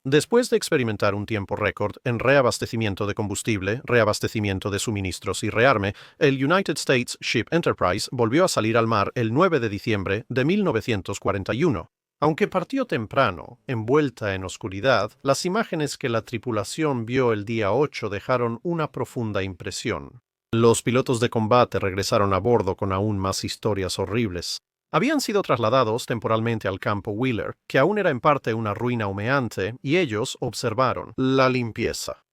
Después de experimentar un tiempo récord en reabastecimiento de combustible, reabastecimiento de suministros y rearme, el United States Ship Enterprise volvió a salir al mar el 9 de diciembre de 1941. Aunque partió temprano, envuelta en oscuridad, las imágenes que la tripulación vio el día 8 dejaron una profunda impresión. Los pilotos de combate regresaron a bordo con aún más historias horribles. Habían sido trasladados temporalmente al campo Wheeler, que aún era en parte una ruina humeante, y ellos observaron la limpieza.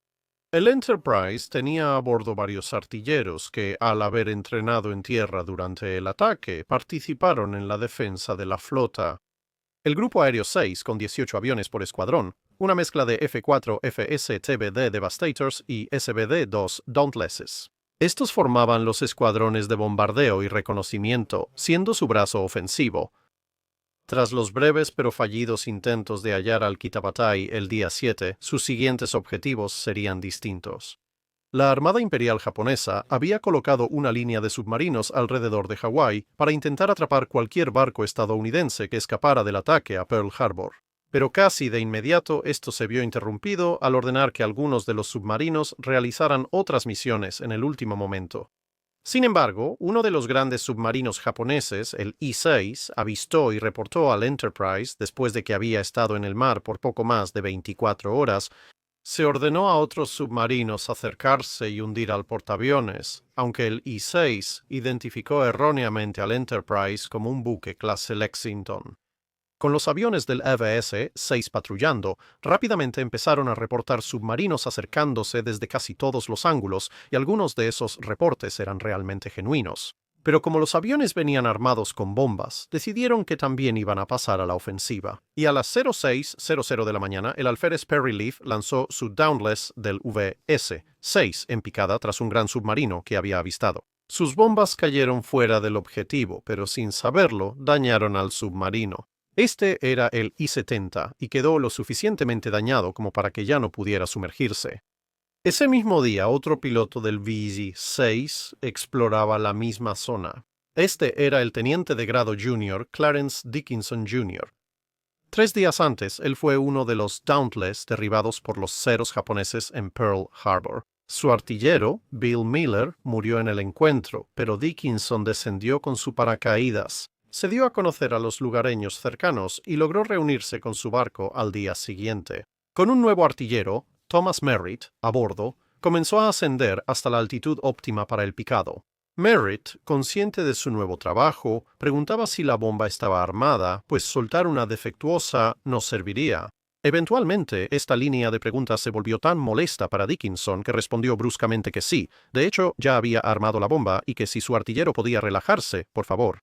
El Enterprise tenía a bordo varios artilleros que, al haber entrenado en tierra durante el ataque, participaron en la defensa de la flota. El Grupo Aéreo 6, con 18 aviones por escuadrón, una mezcla de F-4 FS-TBD Devastators y SBD-2 Dauntlesses. Estos formaban los escuadrones de bombardeo y reconocimiento, siendo su brazo ofensivo. Tras los breves pero fallidos intentos de hallar al Kitabatai el día 7, sus siguientes objetivos serían distintos. La Armada Imperial japonesa había colocado una línea de submarinos alrededor de Hawái para intentar atrapar cualquier barco estadounidense que escapara del ataque a Pearl Harbor. Pero casi de inmediato esto se vio interrumpido al ordenar que algunos de los submarinos realizaran otras misiones en el último momento. Sin embargo, uno de los grandes submarinos japoneses, el I-6, avistó y reportó al Enterprise, después de que había estado en el mar por poco más de 24 horas, se ordenó a otros submarinos acercarse y hundir al portaaviones, aunque el I-6 identificó erróneamente al Enterprise como un buque clase Lexington. Con los aviones del EVS-6 patrullando, rápidamente empezaron a reportar submarinos acercándose desde casi todos los ángulos, y algunos de esos reportes eran realmente genuinos. Pero como los aviones venían armados con bombas, decidieron que también iban a pasar a la ofensiva. Y a las 06:00 de la mañana, el alférez Perry Leaf lanzó su Dauntless del VS-6 en picada tras un gran submarino que había avistado. Sus bombas cayeron fuera del objetivo, pero sin saberlo, dañaron al submarino. Este era el I-70 y quedó lo suficientemente dañado como para que ya no pudiera sumergirse. Ese mismo día, otro piloto del VZ-6 exploraba la misma zona. Este era el teniente de grado junior Clarence Dickinson Jr. 3 días antes, él fue uno de los Dauntless derribados por los ceros japoneses en Pearl Harbor. Su artillero, Bill Miller, murió en el encuentro, pero Dickinson descendió con su paracaídas. Se dio a conocer a los lugareños cercanos y logró reunirse con su barco al día siguiente. Con un nuevo artillero, Thomas Merritt, a bordo, comenzó a ascender hasta la altitud óptima para el picado. Merritt, consciente de su nuevo trabajo, preguntaba si la bomba estaba armada, pues soltar una defectuosa no serviría. Eventualmente, esta línea de preguntas se volvió tan molesta para Dickinson que respondió bruscamente que sí. De hecho, ya había armado la bomba y que si su artillero podía relajarse, por favor.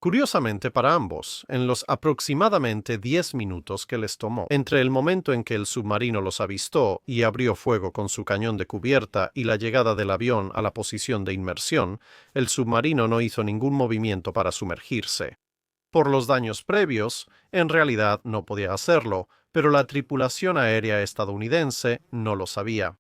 Curiosamente para ambos, en los aproximadamente 10 minutos que les tomó entre el momento en que el submarino los avistó y abrió fuego con su cañón de cubierta y la llegada del avión a la posición de inmersión, el submarino no hizo ningún movimiento para sumergirse. Por los daños previos, en realidad no podía hacerlo, pero la tripulación aérea estadounidense no lo sabía.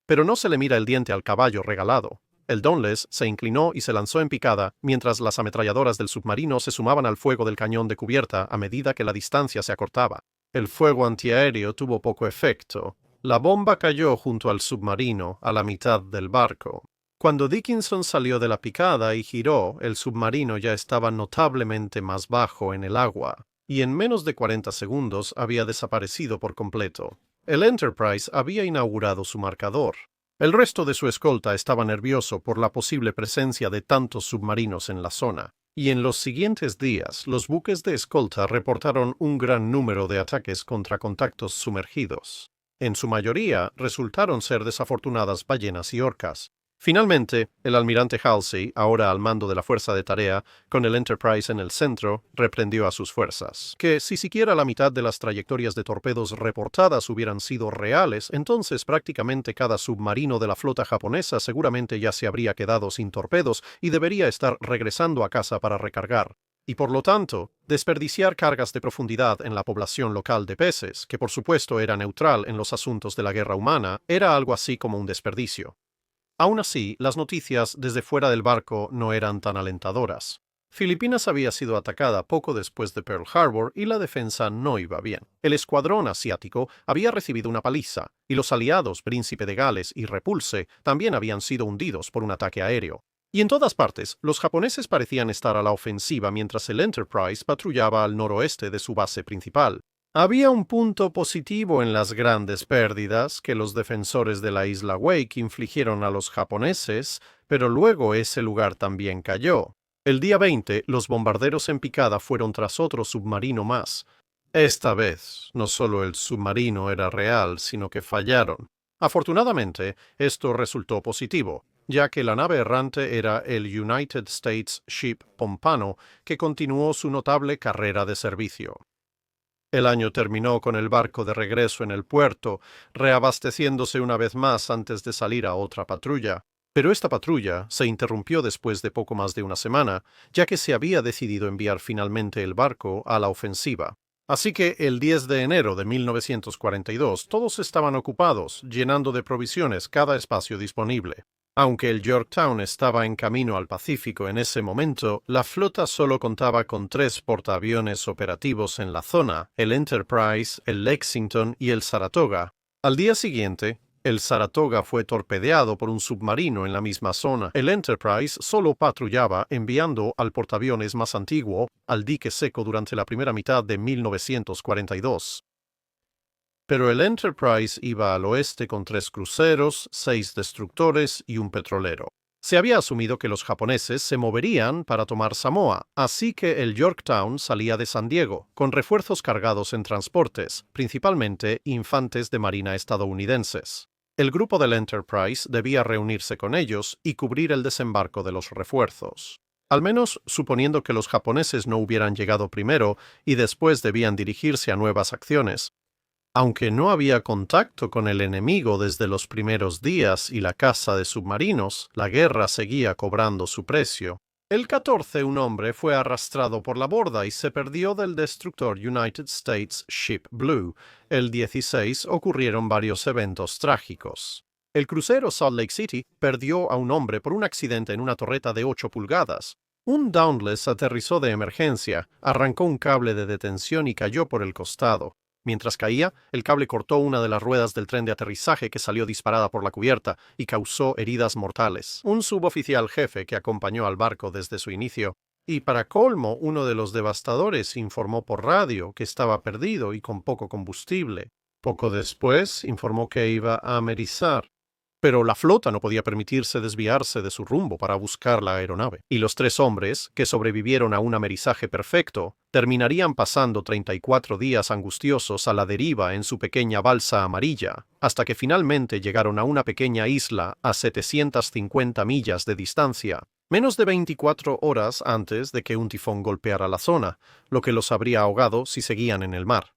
Pero no se le mira el diente al caballo regalado. El Dauntless se inclinó y se lanzó en picada, mientras las ametralladoras del submarino se sumaban al fuego del cañón de cubierta a medida que la distancia se acortaba. El fuego antiaéreo tuvo poco efecto. La bomba cayó junto al submarino, a la mitad del barco. Cuando Dickinson salió de la picada y giró, el submarino ya estaba notablemente más bajo en el agua, y en menos de 40 segundos había desaparecido por completo. El Enterprise había inaugurado su marcador. El resto de su escolta estaba nervioso por la posible presencia de tantos submarinos en la zona, y en los siguientes días los buques de escolta reportaron un gran número de ataques contra contactos sumergidos. En su mayoría resultaron ser desafortunadas ballenas y orcas. Finalmente, el almirante Halsey, ahora al mando de la fuerza de tarea, con el Enterprise en el centro, reprendió a sus fuerzas, que si siquiera la mitad de las trayectorias de torpedos reportadas hubieran sido reales, entonces prácticamente cada submarino de la flota japonesa seguramente ya se habría quedado sin torpedos y debería estar regresando a casa para recargar. Y por lo tanto, desperdiciar cargas de profundidad en la población local de peces, que por supuesto era neutral en los asuntos de la guerra humana, era algo así como un desperdicio. Aún así, las noticias desde fuera del barco no eran tan alentadoras. Filipinas había sido atacada poco después de Pearl Harbor y la defensa no iba bien. El escuadrón asiático había recibido una paliza, y los aliados Príncipe de Gales y Repulse también habían sido hundidos por un ataque aéreo. Y en todas partes, los japoneses parecían estar a la ofensiva mientras el Enterprise patrullaba al noroeste de su base principal. Había un punto positivo en las grandes pérdidas que los defensores de la isla Wake infligieron a los japoneses, pero luego ese lugar también cayó. El día 20, los bombarderos en picada fueron tras otro submarino más. Esta vez, no solo el submarino era real, sino que fallaron. Afortunadamente, esto resultó positivo, ya que la nave errante era el United States Ship Pompano, que continuó su notable carrera de servicio. El año terminó con el barco de regreso en el puerto, reabasteciéndose una vez más antes de salir a otra patrulla. Pero esta patrulla se interrumpió después de poco más de una semana, ya que se había decidido enviar finalmente el barco a la ofensiva. Así que el 10 de enero de 1942 todos estaban ocupados, llenando de provisiones cada espacio disponible. Aunque el Yorktown estaba en camino al Pacífico en ese momento, la flota solo contaba con 3 portaaviones operativos en la zona, el Enterprise, el Lexington y el Saratoga. Al día siguiente, el Saratoga fue torpedeado por un submarino en la misma zona. El Enterprise solo patrullaba enviando al portaaviones más antiguo al dique seco durante la primera mitad de 1942. Pero el Enterprise iba al oeste con 3 cruceros, 6 destructores y un petrolero. Se había asumido que los japoneses se moverían para tomar Samoa, así que el Yorktown salía de San Diego, con refuerzos cargados en transportes, principalmente infantes de marina estadounidenses. El grupo del Enterprise debía reunirse con ellos y cubrir el desembarco de los refuerzos. Al menos suponiendo que los japoneses no hubieran llegado primero y después debían dirigirse a nuevas acciones. Aunque no había contacto con el enemigo desde los primeros días y la caza de submarinos, la guerra seguía cobrando su precio. El 14, un hombre fue arrastrado por la borda y se perdió del destructor United States Ship Blue. El 16 ocurrieron varios eventos trágicos. El crucero Salt Lake City perdió a un hombre por un accidente en una torreta de 8 pulgadas. Un Dauntless aterrizó de emergencia, arrancó un cable de detención y cayó por el costado. Mientras caía, el cable cortó una de las ruedas del tren de aterrizaje que salió disparada por la cubierta y causó heridas mortales. Un suboficial jefe que acompañó al barco desde su inicio, y para colmo, uno de los devastadores informó por radio que estaba perdido y con poco combustible. Poco después, informó que iba a amerizar. Pero la flota no podía permitirse desviarse de su rumbo para buscar la aeronave, y los 3 hombres, que sobrevivieron a un amerizaje perfecto, terminarían pasando 34 días angustiosos a la deriva en su pequeña balsa amarilla, hasta que finalmente llegaron a una pequeña isla a 750 millas de distancia, menos de 24 horas antes de que un tifón golpeara la zona, lo que los habría ahogado si seguían en el mar.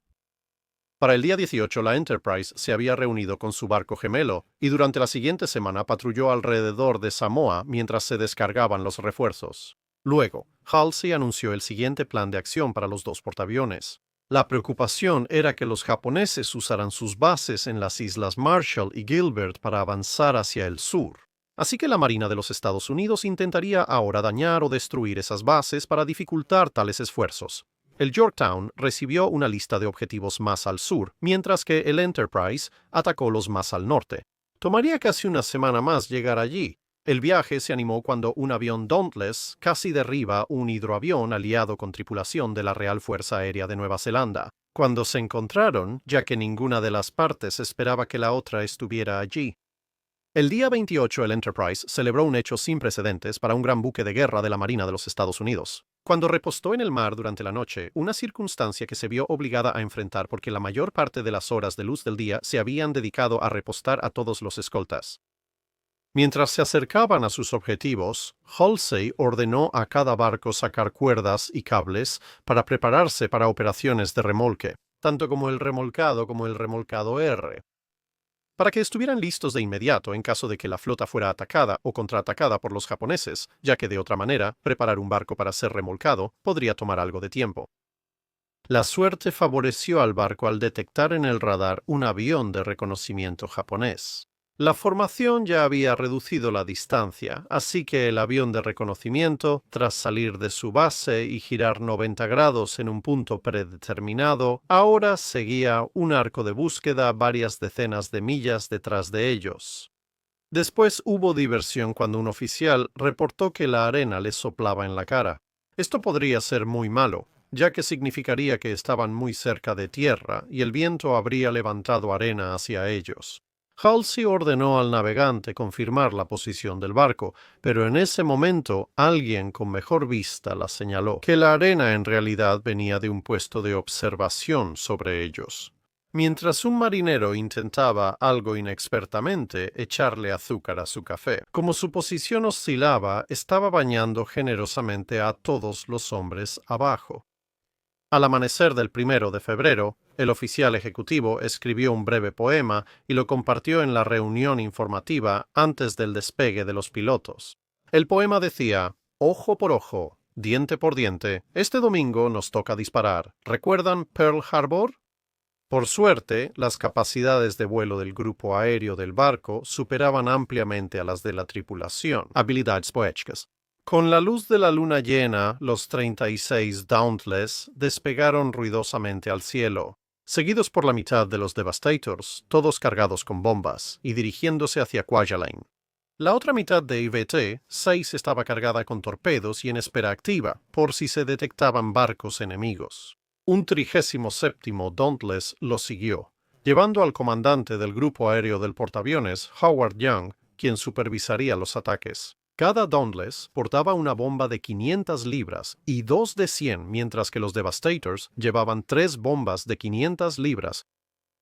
Para el día 18, la Enterprise se había reunido con su barco gemelo y durante la siguiente semana patrulló alrededor de Samoa mientras se descargaban los refuerzos. Luego, Halsey anunció el siguiente plan de acción para los 2 portaaviones. La preocupación era que los japoneses usaran sus bases en las islas Marshall y Gilbert para avanzar hacia el sur. Así que la Marina de los Estados Unidos intentaría ahora dañar o destruir esas bases para dificultar tales esfuerzos. El Yorktown recibió una lista de objetivos más al sur, mientras que el Enterprise atacó los más al norte. Tomaría casi una semana más llegar allí. El viaje se animó cuando un avión Dauntless casi derriba un hidroavión aliado con tripulación de la Real Fuerza Aérea de Nueva Zelanda, cuando se encontraron, ya que ninguna de las partes esperaba que la otra estuviera allí. El día 28 el Enterprise celebró un hecho sin precedentes para un gran buque de guerra de la Marina de los Estados Unidos. Cuando repostó en el mar durante la noche, una circunstancia que se vio obligada a enfrentar porque la mayor parte de las horas de luz del día se habían dedicado a repostar a todos los escoltas. Mientras se acercaban a sus objetivos, Halsey ordenó a cada barco sacar cuerdas y cables para prepararse para operaciones de remolque, tanto como el remolcado R, para que estuvieran listos de inmediato en caso de que la flota fuera atacada o contraatacada por los japoneses, ya que de otra manera, preparar un barco para ser remolcado podría tomar algo de tiempo. La suerte favoreció al barco al detectar en el radar un avión de reconocimiento japonés. La formación ya había reducido la distancia, así que el avión de reconocimiento, tras salir de su base y girar 90 grados en un punto predeterminado, ahora seguía un arco de búsqueda varias decenas de millas detrás de ellos. Después hubo diversión cuando un oficial reportó que la arena les soplaba en la cara. Esto podría ser muy malo, ya que significaría que estaban muy cerca de tierra y el viento habría levantado arena hacia ellos. Halsey ordenó al navegante confirmar la posición del barco, pero en ese momento alguien con mejor vista la señaló que la arena en realidad venía de un puesto de observación sobre ellos. Mientras un marinero intentaba, algo inexpertamente, echarle azúcar a su café. Como su posición oscilaba, estaba bañando generosamente a todos los hombres abajo. Al amanecer del 1 de febrero, el oficial ejecutivo escribió un breve poema y lo compartió en la reunión informativa antes del despegue de los pilotos. El poema decía: ojo por ojo, diente por diente, este domingo nos toca disparar. ¿Recuerdan Pearl Harbor? Por suerte, las capacidades de vuelo del grupo aéreo del barco superaban ampliamente a las de la tripulación. Habilidades poéticas. Con la luz de la luna llena, los 36 Dauntless despegaron ruidosamente al cielo, seguidos por la mitad de los Devastators, todos cargados con bombas, y dirigiéndose hacia Kwajalein. La otra mitad de IVT, 6 estaba cargada con torpedos y en espera activa, por si se detectaban barcos enemigos. Un 37º Dauntless lo siguió, llevando al comandante del grupo aéreo del portaaviones, Howard Young, quien supervisaría los ataques. Cada Dauntless portaba una bomba de 500 libras y 2 de 100, mientras que los Devastators llevaban 3 bombas de 500 libras.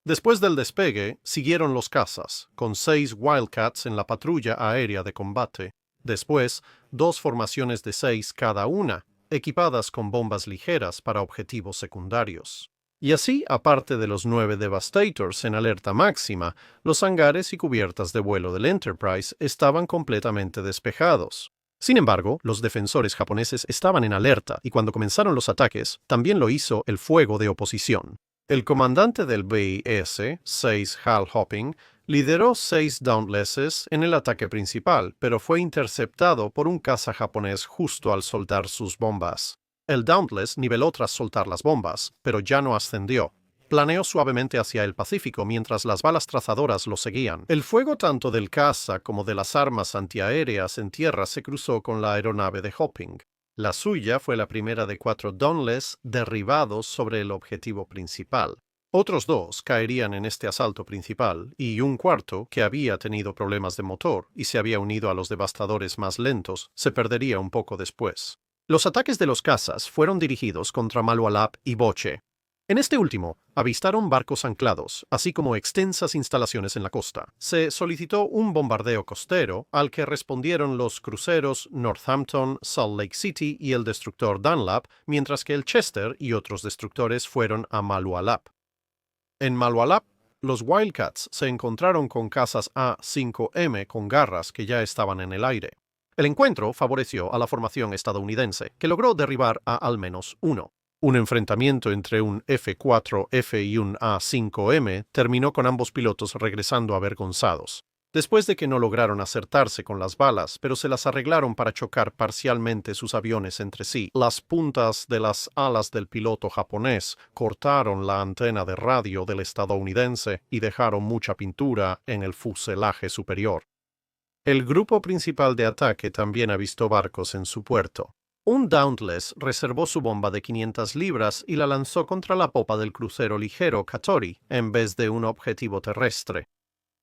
Después del despegue, siguieron los cazas, con 6 Wildcats en la patrulla aérea de combate. Después, 2 formaciones de 6 cada una, equipadas con bombas ligeras para objetivos secundarios. Y así, aparte de los 9 Devastators en alerta máxima, los hangares y cubiertas de vuelo del Enterprise estaban completamente despejados. Sin embargo, los defensores japoneses estaban en alerta y cuando comenzaron los ataques, también lo hizo el fuego de oposición. El comandante del BIS-6 Hal Hopping lideró 6 Dauntlesses en el ataque principal, pero fue interceptado por un caza japonés justo al soltar sus bombas. El Dauntless niveló tras soltar las bombas, pero ya no ascendió. Planeó suavemente hacia el Pacífico mientras las balas trazadoras lo seguían. El fuego tanto del caza como de las armas antiaéreas en tierra se cruzó con la aeronave de Hopping. La suya fue la primera de 4 Dauntless derribados sobre el objetivo principal. Otros 2 caerían en este asalto principal, y un cuarto, que había tenido problemas de motor y se había unido a los devastadores más lentos, se perdería un poco después. Los ataques de los cazas fueron dirigidos contra Malualap y Boche. En este último, avistaron barcos anclados, así como extensas instalaciones en la costa. Se solicitó un bombardeo costero, al que respondieron los cruceros Northampton, Salt Lake City y el destructor Dunlap, mientras que el Chester y otros destructores fueron a Malualap. En Malualap, los Wildcats se encontraron con cazas A-5M con garras que ya estaban en el aire. El encuentro favoreció a la formación estadounidense, que logró derribar a al menos uno. Un enfrentamiento entre un F-4F y un A-5M terminó con ambos pilotos regresando avergonzados. Después de que no lograron acertarse con las balas, pero se las arreglaron para chocar parcialmente sus aviones entre sí, las puntas de las alas del piloto japonés cortaron la antena de radio del estadounidense y dejaron mucha pintura en el fuselaje superior. El grupo principal de ataque también avistó barcos en su puerto. Un Dauntless reservó su bomba de 500 libras y la lanzó contra la popa del crucero ligero Katori en vez de un objetivo terrestre.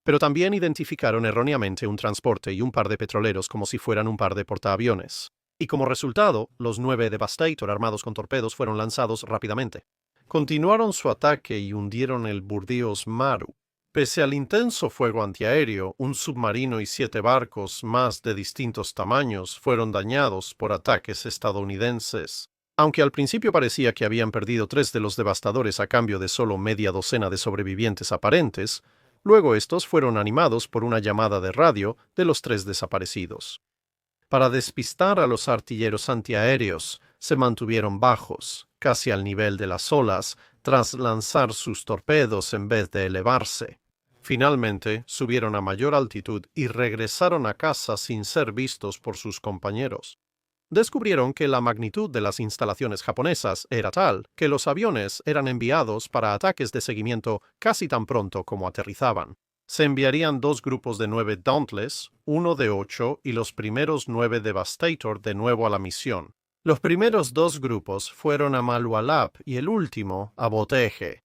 Pero también identificaron erróneamente un transporte y un par de petroleros como si fueran un par de portaaviones. Y como resultado, los 9 Devastator armados con torpedos fueron lanzados rápidamente. Continuaron su ataque y hundieron el Burdeos Maru. Pese al intenso fuego antiaéreo, un submarino y 7 barcos más de distintos tamaños fueron dañados por ataques estadounidenses. Aunque al principio parecía que habían perdido 3 de los devastadores a cambio de solo media docena de sobrevivientes aparentes, luego estos fueron animados por una llamada de radio de los 3 desaparecidos. Para despistar a los artilleros antiaéreos, se mantuvieron bajos, casi al nivel de las olas, tras lanzar sus torpedos en vez de elevarse. Finalmente, subieron a mayor altitud y regresaron a casa sin ser vistos por sus compañeros. Descubrieron que la magnitud de las instalaciones japonesas era tal que los aviones eran enviados para ataques de seguimiento casi tan pronto como aterrizaban. Se enviarían 2 grupos de 9 Dauntless, uno de 8 y los primeros 9 Devastator de nuevo a la misión. Los primeros 2 grupos fueron a Malualap y el último a Boteje.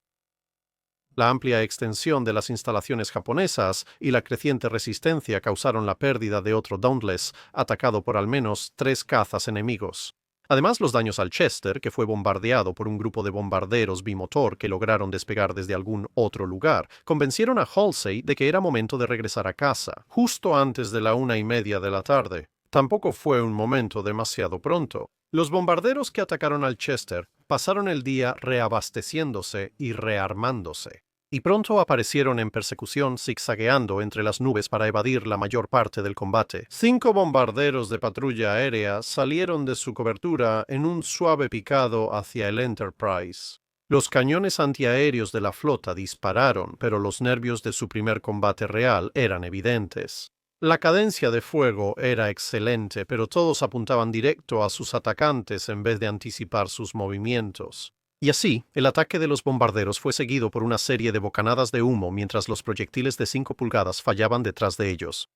La amplia extensión de las instalaciones japonesas y la creciente resistencia causaron la pérdida de otro Dauntless, atacado por al menos 3 cazas enemigos. Además, los daños al Chester, que fue bombardeado por un grupo de bombarderos bimotor que lograron despegar desde algún otro lugar, convencieron a Halsey de que era momento de regresar a casa, justo antes de la 1:30 de la tarde. Tampoco fue un momento demasiado pronto. Los bombarderos que atacaron al Chester pasaron el día reabasteciéndose y rearmándose, y pronto aparecieron en persecución zigzagueando entre las nubes para evadir la mayor parte del combate. 5 bombarderos de patrulla aérea salieron de su cobertura en un suave picado hacia el Enterprise. Los cañones antiaéreos de la flota dispararon, pero los nervios de su primer combate real eran evidentes. La cadencia de fuego era excelente, pero todos apuntaban directo a sus atacantes en vez de anticipar sus movimientos. Y así, el ataque de los bombarderos fue seguido por una serie de bocanadas de humo mientras los proyectiles de 5 pulgadas fallaban detrás de ellos.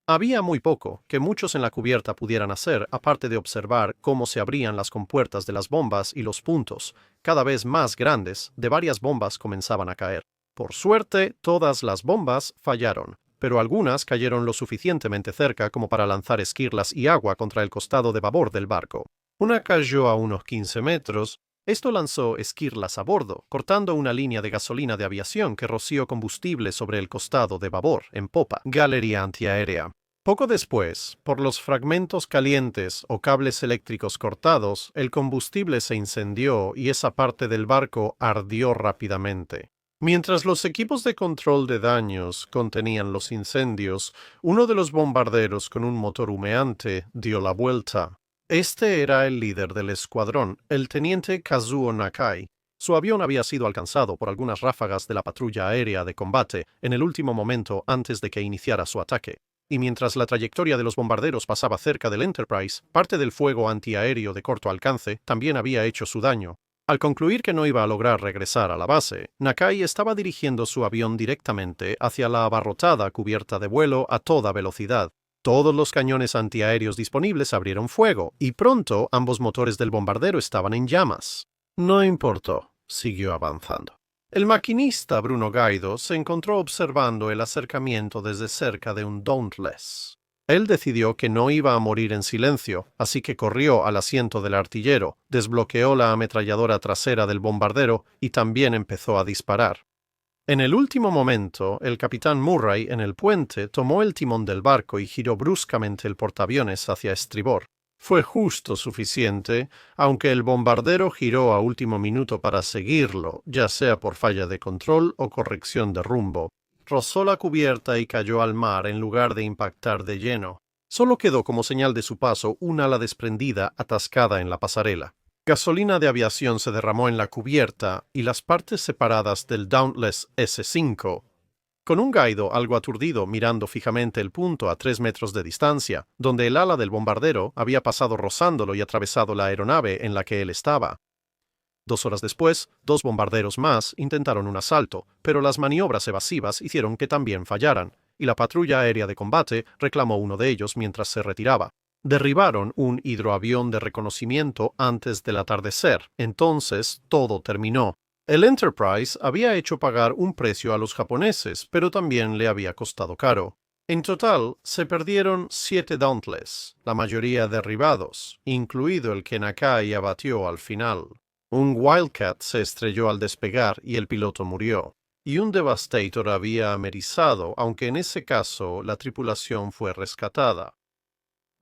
Había muy poco que muchos en la cubierta pudieran hacer, aparte de observar cómo se abrían las compuertas de las bombas y los puntos, cada vez más grandes, de varias bombas comenzaban a caer. Por suerte, todas las bombas fallaron, pero algunas cayeron lo suficientemente cerca como para lanzar esquirlas y agua contra el costado de babor del barco. Una cayó a unos 15 metros. Esto lanzó esquirlas a bordo, cortando una línea de gasolina de aviación que roció combustible sobre el costado de babor, en popa, galería antiaérea. Poco después, por los fragmentos calientes o cables eléctricos cortados, el combustible se incendió y esa parte del barco ardió rápidamente. Mientras los equipos de control de daños contenían los incendios, uno de los bombarderos con un motor humeante dio la vuelta. Este era el líder del escuadrón, el teniente Kazuo Nakai. Su avión había sido alcanzado por algunas ráfagas de la patrulla aérea de combate en el último momento antes de que iniciara su ataque. Y mientras la trayectoria de los bombarderos pasaba cerca del Enterprise, parte del fuego antiaéreo de corto alcance también había hecho su daño. Al concluir que no iba a lograr regresar a la base, Nakai estaba dirigiendo su avión directamente hacia la abarrotada cubierta de vuelo a toda velocidad. Todos los cañones antiaéreos disponibles abrieron fuego, y pronto ambos motores del bombardero estaban en llamas. No importó, siguió avanzando. El maquinista Bruno Gaido se encontró observando el acercamiento desde cerca de un Dauntless. Él decidió que no iba a morir en silencio, así que corrió al asiento del artillero, desbloqueó la ametralladora trasera del bombardero y también empezó a disparar. En el último momento, el capitán Murray en el puente tomó el timón del barco y giró bruscamente el portaaviones hacia estribor. Fue justo suficiente, aunque el bombardero giró a último minuto para seguirlo, ya sea por falla de control o corrección de rumbo. Rozó la cubierta y cayó al mar en lugar de impactar de lleno. Solo quedó como señal de su paso un ala desprendida atascada en la pasarela. Gasolina de aviación se derramó en la cubierta y las partes separadas del Dauntless S-5. Con un Gaido algo aturdido mirando fijamente el punto a 3 metros de distancia, donde el ala del bombardero había pasado rozándolo y atravesado la aeronave en la que él estaba. 2 horas después, 2 bombarderos más intentaron un asalto, pero las maniobras evasivas hicieron que también fallaran, y la patrulla aérea de combate reclamó uno de ellos mientras se retiraba. Derribaron un hidroavión de reconocimiento antes del atardecer. Entonces, todo terminó. El Enterprise había hecho pagar un precio a los japoneses, pero también le había costado caro. En total, se perdieron 7 Dauntless, la mayoría derribados, incluido el que Nakai abatió al final. Un Wildcat se estrelló al despegar y el piloto murió. Y un Devastator había amerizado, aunque en ese caso la tripulación fue rescatada.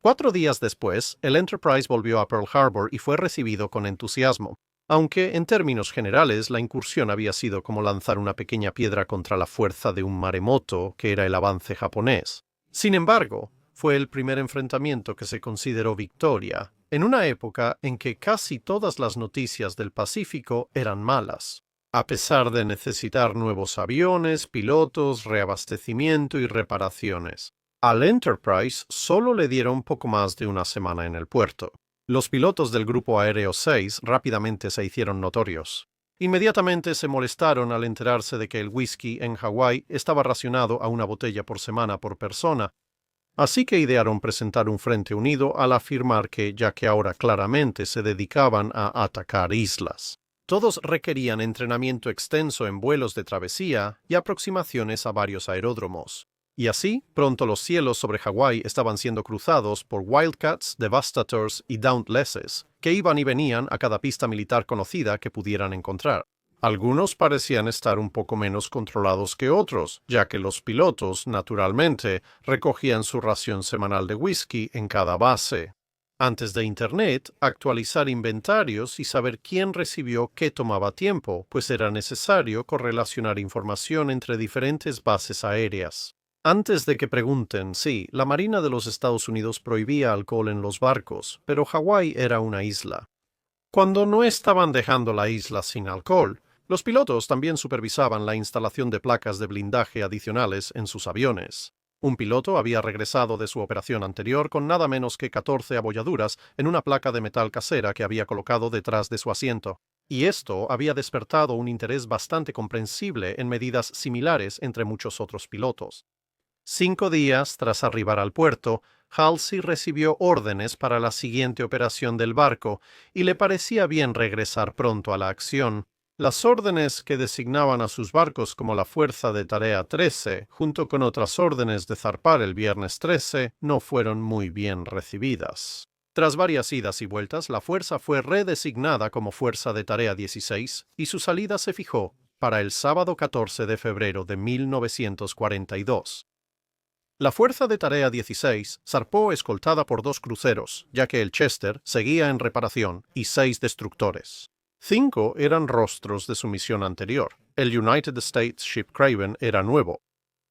4 días después, el Enterprise volvió a Pearl Harbor y fue recibido con entusiasmo, aunque en términos generales la incursión había sido como lanzar una pequeña piedra contra la fuerza de un maremoto que era el avance japonés. Sin embargo, fue el primer enfrentamiento que se consideró victoria, en una época en que casi todas las noticias del Pacífico eran malas. a pesar de necesitar nuevos aviones, pilotos, reabastecimiento y reparaciones. Al Enterprise solo le dieron poco más de una semana en el puerto. Los pilotos del Grupo Aéreo 6 rápidamente se hicieron notorios. Inmediatamente se molestaron al enterarse de que el whisky en Hawái estaba racionado a una botella por semana por persona. Así que idearon presentar un frente unido al afirmar que, ya que ahora claramente se dedicaban a atacar islas, todos requerían entrenamiento extenso en vuelos de travesía y aproximaciones a varios aeródromos. Y así, pronto los cielos sobre Hawái estaban siendo cruzados por Wildcats, Devastators y Dauntlesses, que iban y venían a cada pista militar conocida que pudieran encontrar. Algunos parecían estar un poco menos controlados que otros, ya que los pilotos, naturalmente, recogían su ración semanal de whisky en cada base. Antes de Internet, actualizar inventarios y saber quién recibió qué tomaba tiempo, pues era necesario correlacionar información entre diferentes bases aéreas. Antes de que pregunten, sí, la Marina de los Estados Unidos prohibía alcohol en los barcos, pero Hawái era una isla. Cuando no estaban dejando la isla sin alcohol, los pilotos también supervisaban la instalación de placas de blindaje adicionales en sus aviones. Un piloto había regresado de su operación anterior con nada menos que 14 abolladuras en una placa de metal casera que había colocado detrás de su asiento, y esto había despertado un interés bastante comprensible en medidas similares entre muchos otros pilotos. 5 días tras arribar al puerto, Halsey recibió órdenes para la siguiente operación del barco y le parecía bien regresar pronto a la acción. Las órdenes que designaban a sus barcos como la Fuerza de Tarea 13, junto con otras órdenes de zarpar el viernes 13, no fueron muy bien recibidas. Tras varias idas y vueltas, la fuerza fue redesignada como Fuerza de Tarea 16 y su salida se fijó para el sábado 14 de febrero de 1942. La Fuerza de Tarea 16 zarpó escoltada por 2 cruceros, ya que el Chester seguía en reparación, y 6 destructores. 5 eran rostros de su misión anterior. El United States Ship Craven era nuevo.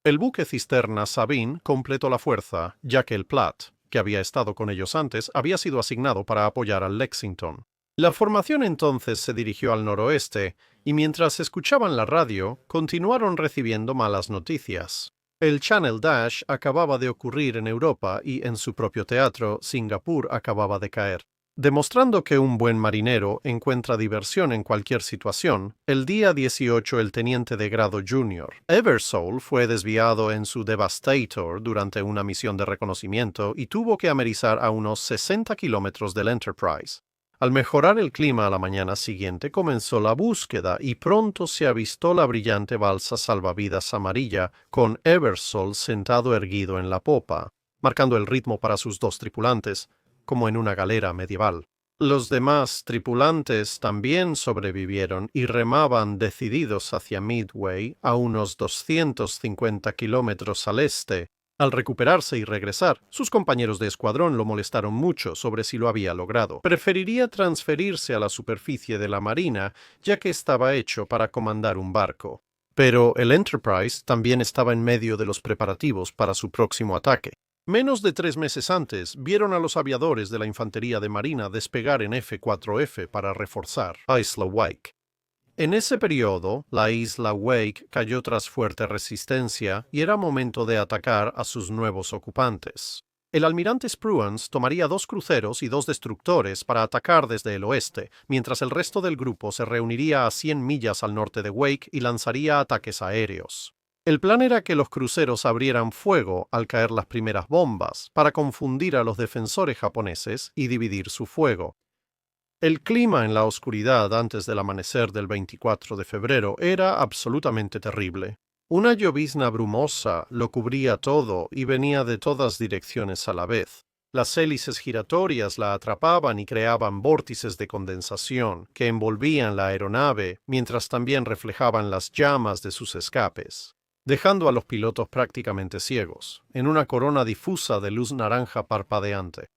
El buque cisterna Sabine completó la fuerza, ya que el Platt, que había estado con ellos antes, había sido asignado para apoyar al Lexington. La formación entonces se dirigió al noroeste, y mientras escuchaban la radio, continuaron recibiendo malas noticias. El Channel Dash acababa de ocurrir en Europa y en su propio teatro, Singapur acababa de caer. Demostrando que un buen marinero encuentra diversión en cualquier situación, el día 18 el teniente de grado junior Eversole fue desviado en su Devastator durante una misión de reconocimiento y tuvo que amerizar a unos 60 kilómetros del Enterprise. Al mejorar el clima a la mañana siguiente comenzó la búsqueda y pronto se avistó la brillante balsa salvavidas amarilla con Eversole sentado erguido en la popa, marcando el ritmo para sus 2 tripulantes, como en una galera medieval. Los demás tripulantes también sobrevivieron y remaban decididos hacia Midway a unos 250 kilómetros al este. Al recuperarse y regresar, sus compañeros de escuadrón lo molestaron mucho sobre si lo había logrado. Preferiría transferirse a la superficie de la marina, ya que estaba hecho para comandar un barco. Pero el Enterprise también estaba en medio de los preparativos para su próximo ataque. Menos de 3 meses antes, vieron a los aviadores de la Infantería de Marina despegar en F-4F para reforzar Isla Wake. En ese periodo, la isla Wake cayó tras fuerte resistencia y era momento de atacar a sus nuevos ocupantes. El almirante Spruance tomaría 2 cruceros y 2 destructores para atacar desde el oeste, mientras el resto del grupo se reuniría a 100 millas al norte de Wake y lanzaría ataques aéreos. El plan era que los cruceros abrieran fuego al caer las primeras bombas, para confundir a los defensores japoneses y dividir su fuego. El clima en la oscuridad antes del amanecer del 24 de febrero era absolutamente terrible. Una llovizna brumosa lo cubría todo y venía de todas direcciones a la vez. Las hélices giratorias la atrapaban y creaban vórtices de condensación que envolvían la aeronave, mientras también reflejaban las llamas de sus escapes, dejando a los pilotos prácticamente ciegos, en una corona difusa de luz naranja parpadeante.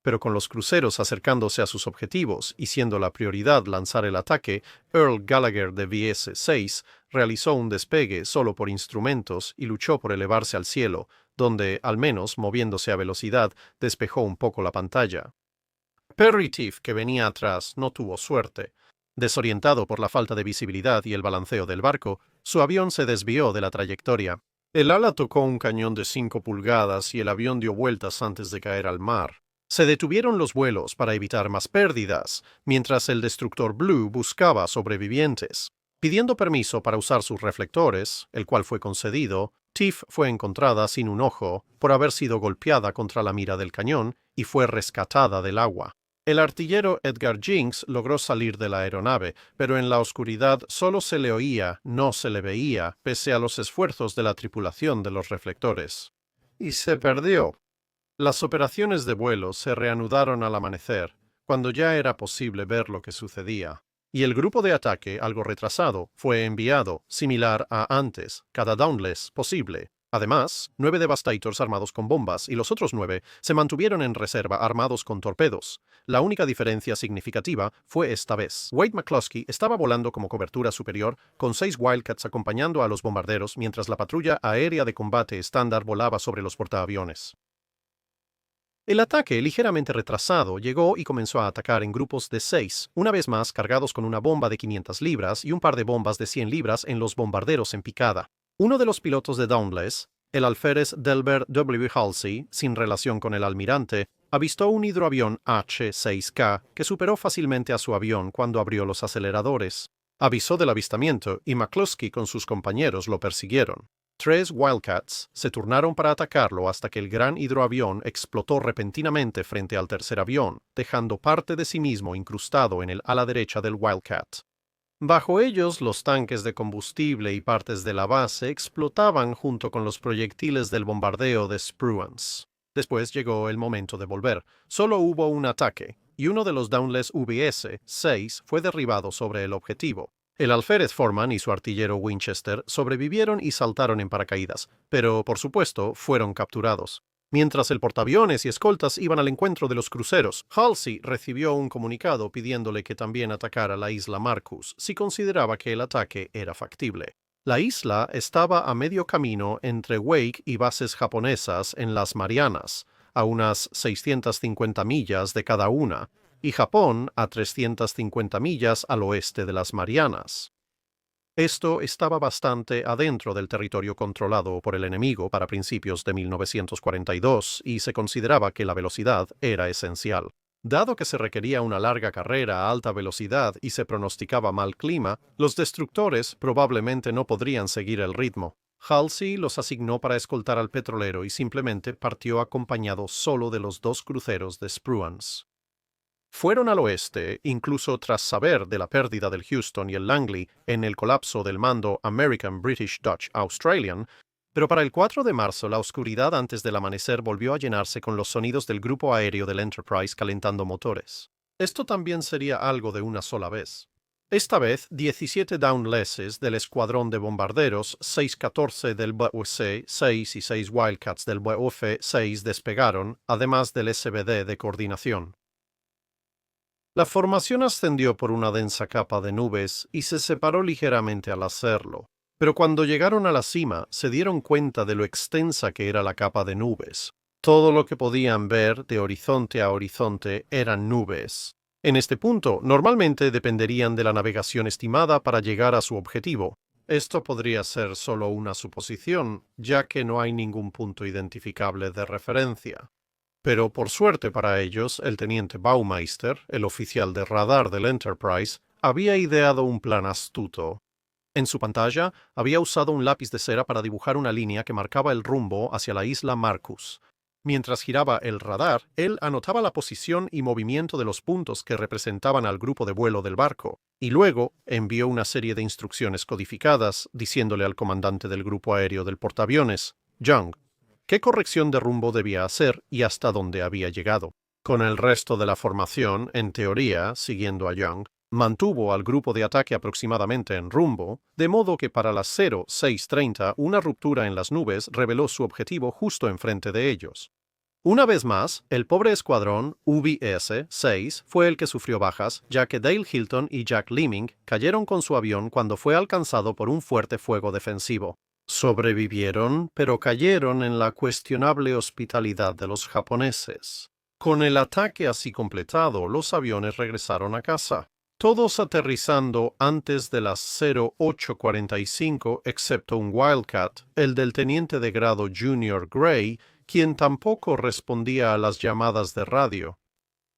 Pero con los cruceros acercándose a sus objetivos y siendo la prioridad lanzar el ataque, Earl Gallagher de VS-6 realizó un despegue solo por instrumentos y luchó por elevarse al cielo, donde, al menos moviéndose a velocidad, despejó un poco la pantalla. Perry Tiff, que venía atrás, no tuvo suerte. Desorientado por la falta de visibilidad y el balanceo del barco, su avión se desvió de la trayectoria. El ala tocó un cañón de 5 pulgadas y el avión dio vueltas antes de caer al mar. Se detuvieron los vuelos para evitar más pérdidas, mientras el destructor Blue buscaba sobrevivientes. Pidiendo permiso para usar sus reflectores, el cual fue concedido, Tiff fue encontrada sin un ojo por haber sido golpeada contra la mira del cañón y fue rescatada del agua. El artillero Edgar Jinks logró salir de la aeronave, pero en la oscuridad solo se le oía, no se le veía, pese a los esfuerzos de la tripulación de los reflectores. Y se perdió. Las operaciones de vuelo se reanudaron al amanecer, cuando ya era posible ver lo que sucedía. Y el grupo de ataque, algo retrasado, fue enviado, similar a antes, cada Dauntless posible. Además, 9 Devastators armados con bombas y los otros 9 se mantuvieron en reserva armados con torpedos. La única diferencia significativa fue esta vez. Wade McCluskey estaba volando como cobertura superior, con 6 Wildcats acompañando a los bombarderos mientras la patrulla aérea de combate estándar volaba sobre los portaaviones. El ataque, ligeramente retrasado, llegó y comenzó a atacar en grupos de 6, una vez más cargados con una bomba de 500 libras y un par de bombas de 100 libras en los bombarderos en picada. Uno de los pilotos de Dauntless, el alférez Delbert W. Halsey, sin relación con el almirante, avistó un hidroavión H-6K que superó fácilmente a su avión cuando abrió los aceleradores. Avisó del avistamiento y McCluskey con sus compañeros lo persiguieron. 3 Wildcats se turnaron para atacarlo hasta que el gran hidroavión explotó repentinamente frente al tercer avión, dejando parte de sí mismo incrustado en el ala derecha del Wildcat. Bajo ellos, los tanques de combustible y partes de la base explotaban junto con los proyectiles del bombardeo de Spruance. Después llegó el momento de volver. Solo hubo un ataque, y uno de los Dauntless VS-6 fue derribado sobre el objetivo. El alférez Foreman y su artillero Winchester sobrevivieron y saltaron en paracaídas, pero, por supuesto, fueron capturados. Mientras el portaaviones y escoltas iban al encuentro de los cruceros, Halsey recibió un comunicado pidiéndole que también atacara la isla Marcus si consideraba que el ataque era factible. La isla estaba a medio camino entre Wake y bases japonesas en las Marianas, a unas 650 millas de cada una, y Japón a 350 millas al oeste de las Marianas. Esto estaba bastante adentro del territorio controlado por el enemigo para principios de 1942 y se consideraba que la velocidad era esencial. Dado que se requería una larga carrera a alta velocidad y se pronosticaba mal clima, los destructores probablemente no podrían seguir el ritmo. Halsey los asignó para escoltar al petrolero y simplemente partió acompañado solo de los 2 cruceros de Spruance. Fueron al oeste, incluso tras saber de la pérdida del Houston y el Langley en el colapso del mando American, British, Dutch, Australian, pero para el 4 de marzo la oscuridad antes del amanecer volvió a llenarse con los sonidos del grupo aéreo del Enterprise calentando motores. Esto también sería algo de una sola vez. Esta vez, 17 Dauntlesses del escuadrón de bombarderos, 6-14 del BUC-6 y 6 Wildcats del BUF-6 despegaron, además del SBD de coordinación. La formación ascendió por una densa capa de nubes y se separó ligeramente al hacerlo, pero cuando llegaron a la cima se dieron cuenta de lo extensa que era la capa de nubes. Todo lo que podían ver de horizonte a horizonte eran nubes. En este punto, normalmente dependerían de la navegación estimada para llegar a su objetivo. Esto podría ser solo una suposición, ya que no hay ningún punto identificable de referencia. Pero por suerte para ellos, el teniente Baumeister, el oficial de radar del Enterprise, había ideado un plan astuto. En su pantalla había usado un lápiz de cera para dibujar una línea que marcaba el rumbo hacia la isla Marcus. Mientras giraba el radar, él anotaba la posición y movimiento de los puntos que representaban al grupo de vuelo del barco, y luego envió una serie de instrucciones codificadas diciéndole al comandante del grupo aéreo del portaaviones, Young, qué corrección de rumbo debía hacer y hasta dónde había llegado. Con el resto de la formación, en teoría, siguiendo a Young, mantuvo al grupo de ataque aproximadamente en rumbo, de modo que para las 06:30 una ruptura en las nubes reveló su objetivo justo enfrente de ellos. Una vez más, el pobre escuadrón UBS-6 fue el que sufrió bajas, ya que Dale Hilton y Jack Leeming cayeron con su avión cuando fue alcanzado por un fuerte fuego defensivo. Sobrevivieron, pero cayeron en la cuestionable hospitalidad de los japoneses. Con el ataque así completado, los aviones regresaron a casa. todos aterrizando antes de las 08:45 excepto un Wildcat, el del teniente de grado Junior Gray, quien tampoco respondía a las llamadas de radio.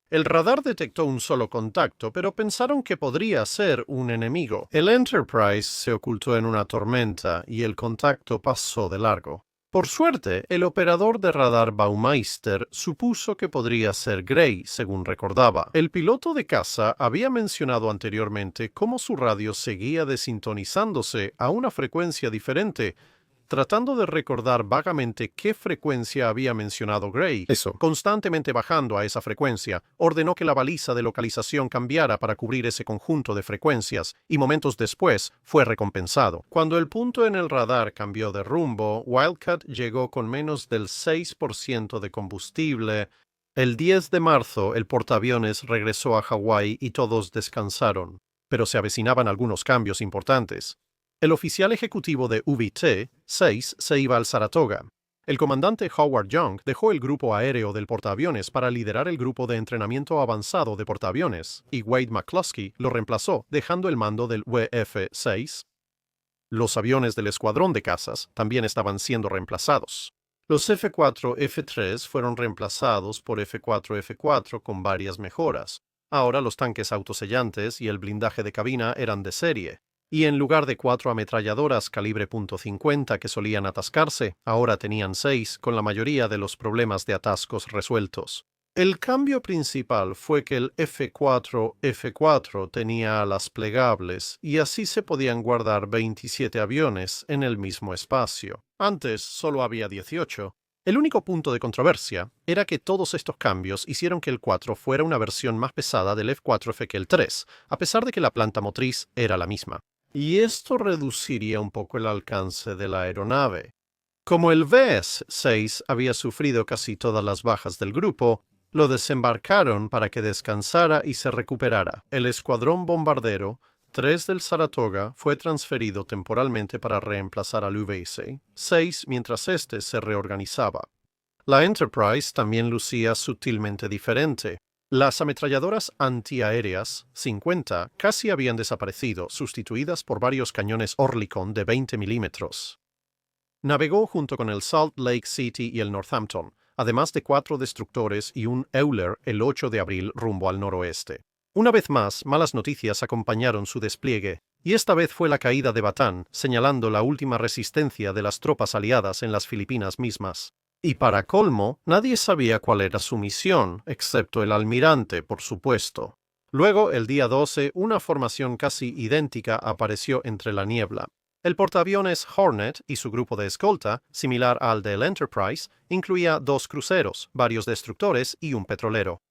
El radar detectó un solo contacto, pero pensaron que podría ser un enemigo. El Enterprise se ocultó en una tormenta y el contacto pasó de largo. Por suerte, el operador de radar Baumeister supuso que podría ser Gray, según recordaba. El piloto de caza había mencionado anteriormente cómo su radio seguía desintonizándose a una frecuencia diferente. Tratando de recordar vagamente qué frecuencia había mencionado Gray, constantemente bajando a esa frecuencia, ordenó que la baliza de localización cambiara para cubrir ese conjunto de frecuencias, y momentos después fue recompensado. Cuando el punto en el radar cambió de rumbo, Wildcat llegó con menos del 6% de combustible. El 10 de marzo, el portaaviones regresó a Hawái y todos descansaron, pero se avecinaban algunos cambios importantes. El oficial ejecutivo de UVT-6 se iba al Saratoga. El comandante Howard Young dejó el grupo aéreo del portaaviones para liderar el grupo de entrenamiento avanzado de portaaviones, y Wade McCluskey lo reemplazó, dejando el mando del WF-6. Los aviones del escuadrón de cazas también estaban siendo reemplazados. Los F-4F-3 fueron reemplazados por F-4F-4 con varias mejoras. Ahora los tanques autosellantes y el blindaje de cabina eran de serie. Y en lugar de 4 ametralladoras calibre .50 que solían atascarse, ahora tenían 6, con la mayoría de los problemas de atascos resueltos. El cambio principal fue que el F-4F-4 tenía alas plegables, y así se podían guardar 27 aviones en el mismo espacio. Antes solo había 18. El único punto de controversia era que todos estos cambios hicieron que el 4 fuera una versión más pesada del F-4F que el 3, a pesar de que la planta motriz era la misma. Y esto reduciría un poco el alcance de la aeronave. Como el VS-6 había sufrido casi todas las bajas del grupo, lo desembarcaron para que descansara y se recuperara. El escuadrón bombardero 3 del Saratoga fue transferido temporalmente para reemplazar al VS-6 mientras éste se reorganizaba. La Enterprise también lucía sutilmente diferente. Las ametralladoras antiaéreas 50 casi habían desaparecido, sustituidas por varios cañones Oerlikon de 20 milímetros. Navegó junto con el Salt Lake City y el Northampton, además de 4 destructores y un Euler el 8 de abril rumbo al noroeste. Una vez más, malas noticias acompañaron su despliegue, y esta vez fue la caída de Bataan, señalando la última resistencia de las tropas aliadas en las Filipinas mismas. Y para colmo, nadie sabía cuál era su misión, excepto el almirante, por supuesto. Luego, el día 12, una formación casi idéntica apareció entre la niebla. El portaaviones Hornet y su grupo de escolta, similar al del Enterprise, incluía 2 cruceros, varios destructores y un petrolero.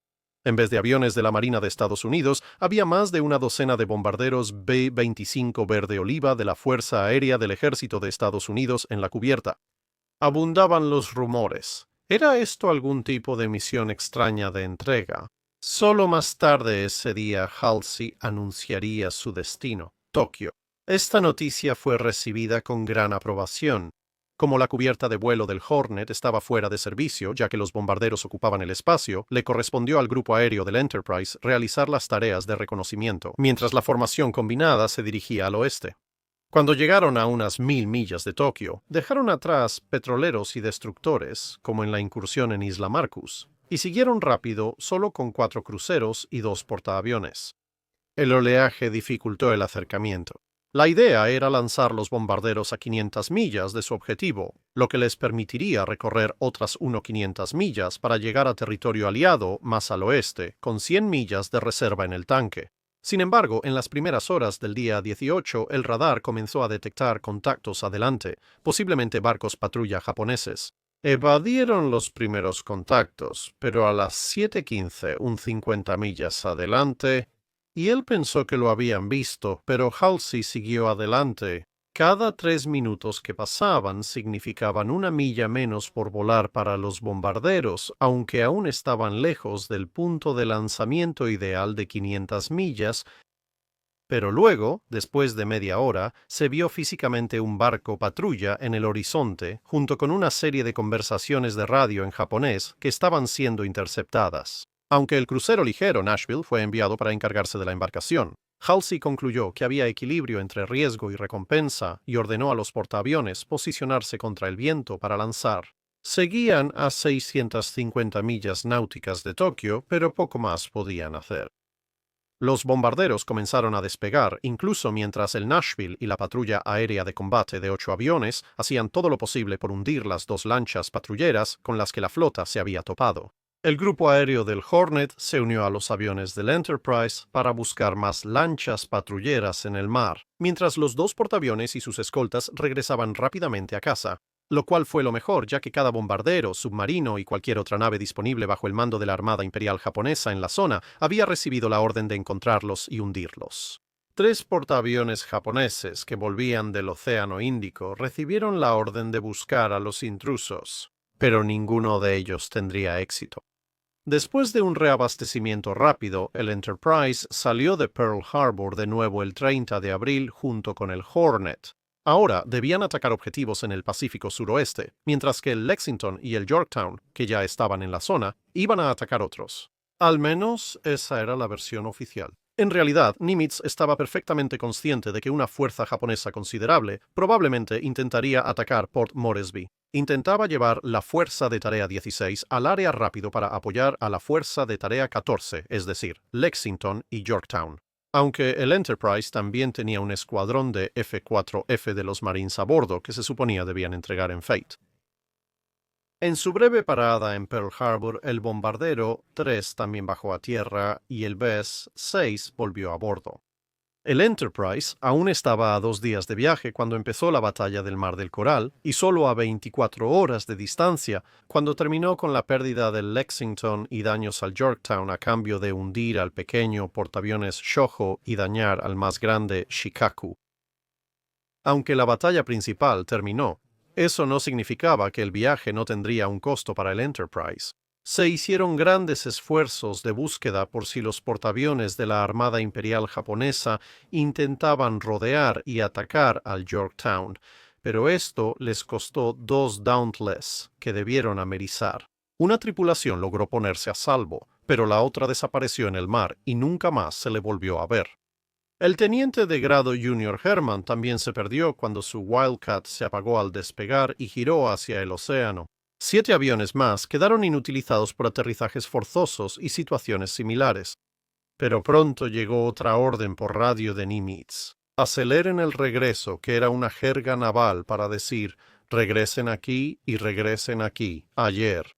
En vez de aviones de la Marina de Estados Unidos, había más de una docena de bombarderos B-25 verde oliva de la Fuerza Aérea del Ejército de Estados Unidos en la cubierta. Abundaban los rumores. ¿Era esto algún tipo de misión extraña de entrega? Solo más tarde ese día Halsey anunciaría su destino, Tokio. Esta noticia fue recibida con gran aprobación. Como la cubierta de vuelo del Hornet estaba fuera de servicio, ya que los bombarderos ocupaban el espacio, le correspondió al grupo aéreo del Enterprise realizar las tareas de reconocimiento, mientras la formación combinada se dirigía al oeste. Cuando llegaron a unas 1000 millas de Tokio, dejaron atrás petroleros y destructores, como en la incursión en Isla Marcus, y siguieron rápido solo con 4 cruceros y 2 portaaviones. El oleaje dificultó el acercamiento. La idea era lanzar los bombarderos a 500 millas de su objetivo, lo que les permitiría recorrer otras 500 millas para llegar a territorio aliado más al oeste, con 100 millas de reserva en el tanque. Sin embargo, en las primeras horas del día 18, el radar comenzó a detectar contactos adelante, posiblemente barcos patrulla japoneses. Evadieron los primeros contactos, pero a las 7:15, 50 millas adelante, y él pensó que lo habían visto, pero Halsey siguió adelante. Cada 3 minutos que pasaban significaban 1 milla menos por volar para los bombarderos, aunque aún estaban lejos del punto de lanzamiento ideal de 500 millas, pero luego, después de media hora, se vio físicamente un barco patrulla en el horizonte, junto con una serie de conversaciones de radio en japonés que estaban siendo interceptadas. Aunque el crucero ligero Nashville fue enviado para encargarse de la embarcación. Halsey concluyó que había equilibrio entre riesgo y recompensa y ordenó a los portaaviones posicionarse contra el viento para lanzar. Seguían a 650 millas náuticas de Tokio, pero poco más podían hacer. Los bombarderos comenzaron a despegar, incluso mientras el Nashville y la patrulla aérea de combate de 8 aviones hacían todo lo posible por hundir las 2 lanchas patrulleras con las que la flota se había topado. El grupo aéreo del Hornet se unió a los aviones del Enterprise para buscar más lanchas patrulleras en el mar, mientras los 2 portaaviones y sus escoltas regresaban rápidamente a casa, lo cual fue lo mejor, ya que cada bombardero, submarino y cualquier otra nave disponible bajo el mando de la Armada Imperial japonesa en la zona había recibido la orden de encontrarlos y hundirlos. 3 portaaviones japoneses que volvían del Océano Índico recibieron la orden de buscar a los intrusos, pero ninguno de ellos tendría éxito. Después de un reabastecimiento rápido, el Enterprise salió de Pearl Harbor de nuevo el 30 de abril junto con el Hornet. Ahora debían atacar objetivos en el Pacífico suroeste, mientras que el Lexington y el Yorktown, que ya estaban en la zona, iban a atacar otros. Al menos esa era la versión oficial. En realidad, Nimitz estaba perfectamente consciente de que una fuerza japonesa considerable probablemente intentaría atacar Port Moresby. Intentaba llevar la Fuerza de Tarea 16 al área rápido para apoyar a la Fuerza de Tarea 14, es decir, Lexington y Yorktown. Aunque el Enterprise también tenía un escuadrón de F-4F de los Marines a bordo que se suponía debían entregar en Fate. En su breve parada en Pearl Harbor, el bombardero 3 también bajó a tierra y el Bess 6 volvió a bordo. El Enterprise aún estaba a 2 días de viaje cuando empezó la batalla del Mar del Coral y solo a 24 horas de distancia cuando terminó con la pérdida del Lexington y daños al Yorktown a cambio de hundir al pequeño portaaviones Shōjo y dañar al más grande Shikaku. Aunque la batalla principal terminó, eso no significaba que el viaje no tendría un costo para el Enterprise. Se hicieron grandes esfuerzos de búsqueda por si los portaaviones de la Armada Imperial japonesa intentaban rodear y atacar al Yorktown, pero esto les costó 2 Dauntless que debieron amerizar. Una tripulación logró ponerse a salvo, pero la otra desapareció en el mar y nunca más se le volvió a ver. El teniente de grado Junior Herman también se perdió cuando su Wildcat se apagó al despegar y giró hacia el océano. 7 aviones más quedaron inutilizados por aterrizajes forzosos y situaciones similares. Pero pronto llegó otra orden por radio de Nimitz. Aceleren el regreso, que era una jerga naval para decir regresen aquí y regresen aquí, ayer.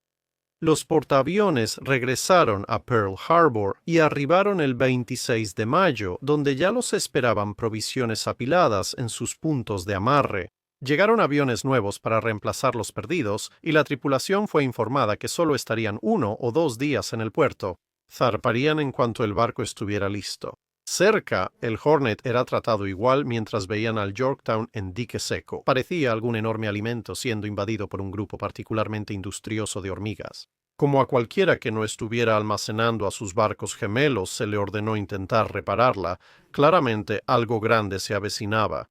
Los portaaviones regresaron a Pearl Harbor y arribaron el 26 de mayo, donde ya los esperaban provisiones apiladas en sus puntos de amarre. Llegaron aviones nuevos para reemplazar los perdidos y la tripulación fue informada que solo estarían 1 o 2 días en el puerto. Zarparían en cuanto el barco estuviera listo. Cerca, el Hornet era tratado igual mientras veían al Yorktown en dique seco. Parecía algún enorme alimento siendo invadido por un grupo particularmente industrioso de hormigas. Como a cualquiera que no estuviera almacenando a sus barcos gemelos se le ordenó intentar repararla, claramente algo grande se avecinaba.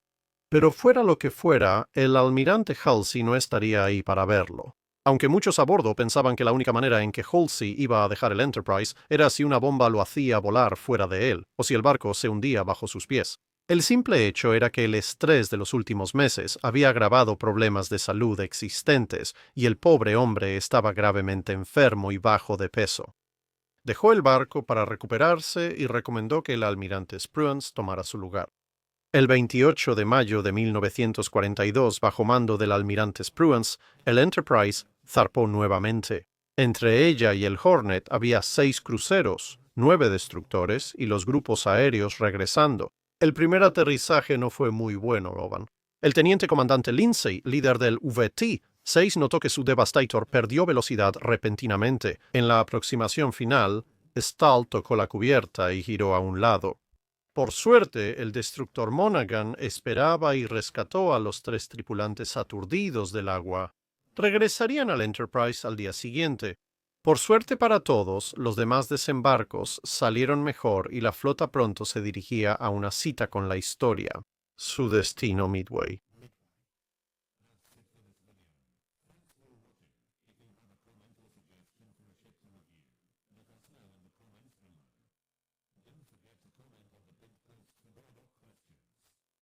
Pero fuera lo que fuera, el almirante Halsey no estaría ahí para verlo. Aunque muchos a bordo pensaban que la única manera en que Halsey iba a dejar el Enterprise era si una bomba lo hacía volar fuera de él, o si el barco se hundía bajo sus pies. El simple hecho era que el estrés de los últimos meses había agravado problemas de salud existentes, y el pobre hombre estaba gravemente enfermo y bajo de peso. Dejó el barco para recuperarse y recomendó que el almirante Spruance tomara su lugar. El 28 de mayo de 1942, bajo mando del almirante Spruance, el Enterprise zarpó nuevamente. Entre ella y el Hornet había 6 cruceros, 9 destructores y los grupos aéreos regresando. El primer aterrizaje no fue muy bueno, Loban. El teniente comandante Lindsay, líder del VT-6, notó que su Devastator perdió velocidad repentinamente. En la aproximación final, Stahl tocó la cubierta y giró a un lado. Por suerte, el destructor Monaghan esperaba y rescató a los 3 tripulantes aturdidos del agua. Regresarían al Enterprise al día siguiente. Por suerte para todos, los demás desembarcos salieron mejor y la flota pronto se dirigía a una cita con la historia, su destino Midway.